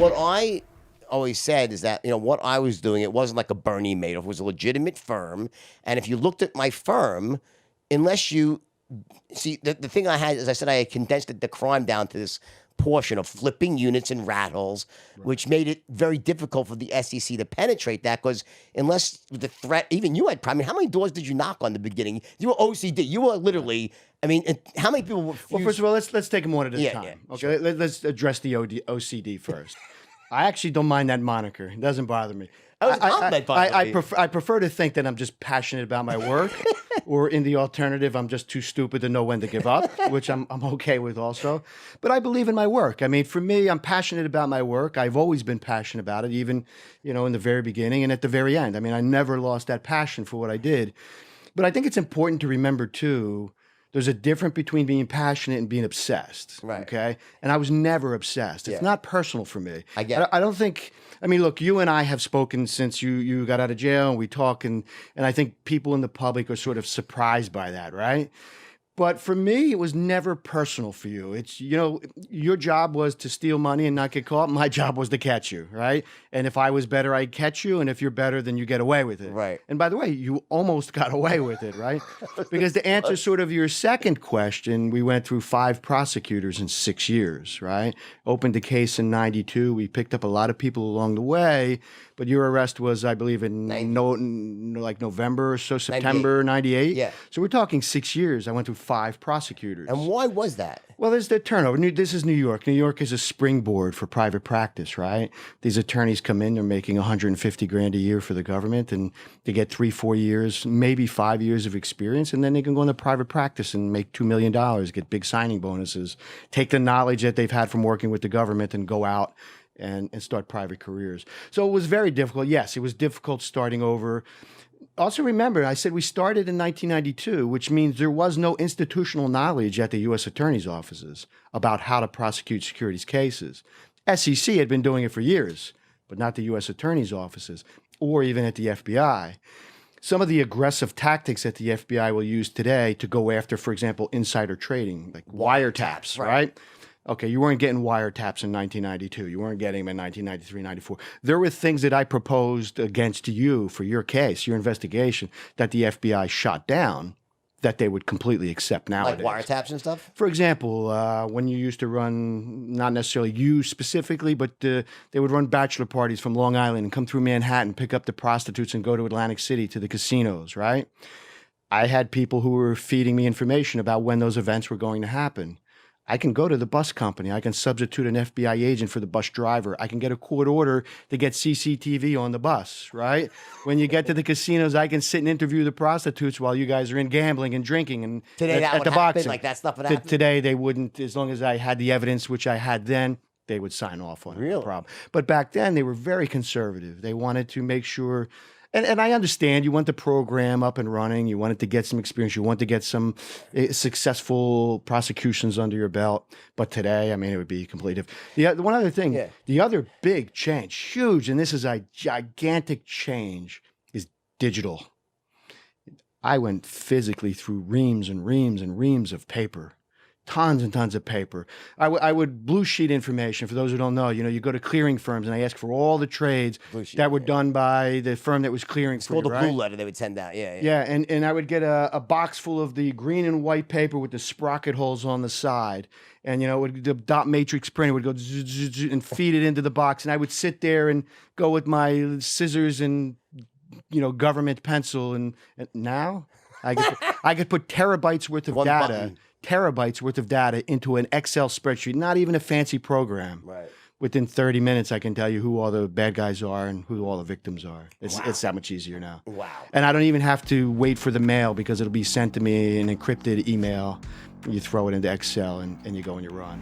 what I always said is that, what I was doing, it wasn't like a Bernie Madoff. It was a legitimate firm. And if you looked at my firm, unless you see, the thing I had, as I said, I had condensed the crime down to this portion of flipping units and rat holes, which made it very difficult for the SEC to penetrate that, because unless the threat, even you had, I mean, how many doors did you knock on the beginning? You were OCD. You were literally, I mean, how many people refused? Well, first of all, let's take them one at a Yeah, time. yeah, Okay, let's address the OCD first. I actually don't mind that moniker. It doesn't bother me. I prefer to think that I'm just passionate about my work, or in the alternative, I'm just too stupid to know when to give up, which I'm okay with also. But I believe in my work. I mean, for me, I'm passionate about my work. I've always been passionate about it, even in the very beginning and at the very end. I mean, I never lost that passion for what I did. But I think it's important to remember too, there's a difference between being passionate and being obsessed. Right. Okay. And I was never obsessed. It's not personal for me. I get it. I don't think, I mean, look, you and I have spoken since you got out of jail, and we talk, and I think people in the public are sort of surprised by that, right? But for me, it was never personal for you. It's, your job was to steal money and not get caught. My job was to catch you, right? And if I was better, I'd catch you. And if you're better, then you get away with it. Right. And by the way, you almost got away with it, right? Because to answer sort of your second question, we went through 5 prosecutors in 6 years, right? Opened a case in 92. We picked up a lot of people along the way. But your arrest was, I believe, in November or so, September 98. Yeah. So we're talking 6 years. I went through 5 prosecutors. And why was that? Well, there's the turnover. This is New York. New York is a springboard for private practice, right? These attorneys come in, they're making $150,000 a year for the government, and they get 3-4 years, maybe 5 years of experience, and then they can go into private practice and make $2 million, get big signing bonuses, take the knowledge that they've had from working with the government and go out and start private careers. So it was very difficult. Yes, it was difficult starting over. Also remember, I said we started in 1992, which means there was no institutional knowledge at the U.S. Attorney's offices about how to prosecute securities cases. SEC had been doing it for years, but not the U.S. Attorney's offices or even at the FBI. Some of the aggressive tactics that the FBI will use today to go after, for example, insider trading, like wiretaps, right? Okay, you weren't getting wiretaps in 1992. You weren't getting them in 1993, 94. There were things that I proposed against you for your case, your investigation, that the FBI shot down that they would completely accept nowadays. Like wiretaps and stuff? For example, when you used to run, not necessarily you specifically, but they would run bachelor parties from Long Island and come through Manhattan, pick up the prostitutes and go to Atlantic City to the casinos, right? I had people who were feeding me information about when those events were going to happen. I can go to the bus company. I can substitute an FBI agent for the bus driver. I can get a court order to get CCTV on the bus, right? When you get to the casinos, I can sit and interview the prostitutes while you guys are in gambling and drinking and Today that at would the happen? boxing. Like that stuff would happen? Today they wouldn't, as long as I had the evidence, which I had then, they would sign off on it. Really? No problem. But back then they were very conservative. They wanted to make sure. And I understand you want the program up and running. You wanted to get some experience. You want to get some successful prosecutions under your belt. But today, I mean, it would be completely different. One other thing, the other big change, huge, and this is a gigantic change, is digital. I went physically through reams and reams and reams of paper. Tons and tons of paper. I would blue sheet information. For those who don't know, you go to clearing firms and I ask for all the trades that were done by the firm that was clearing for you, Called the right? blue letter they would send out. Yeah. Yeah, and I would get a box full of the green and white paper with the sprocket holes on the side. And, the dot matrix printer would go and feed it into the box. And I would sit there and go with my scissors and, government pencil. And now I could put terabytes worth of data. Terabytes worth of data into an Excel spreadsheet, not even a fancy program. Right. Within 30 minutes, I can tell you who all the bad guys are and who all the victims are. It's that much easier now. Wow. And I don't even have to wait for the mail because it'll be sent to me in an encrypted email. You throw it into Excel and you go and you run.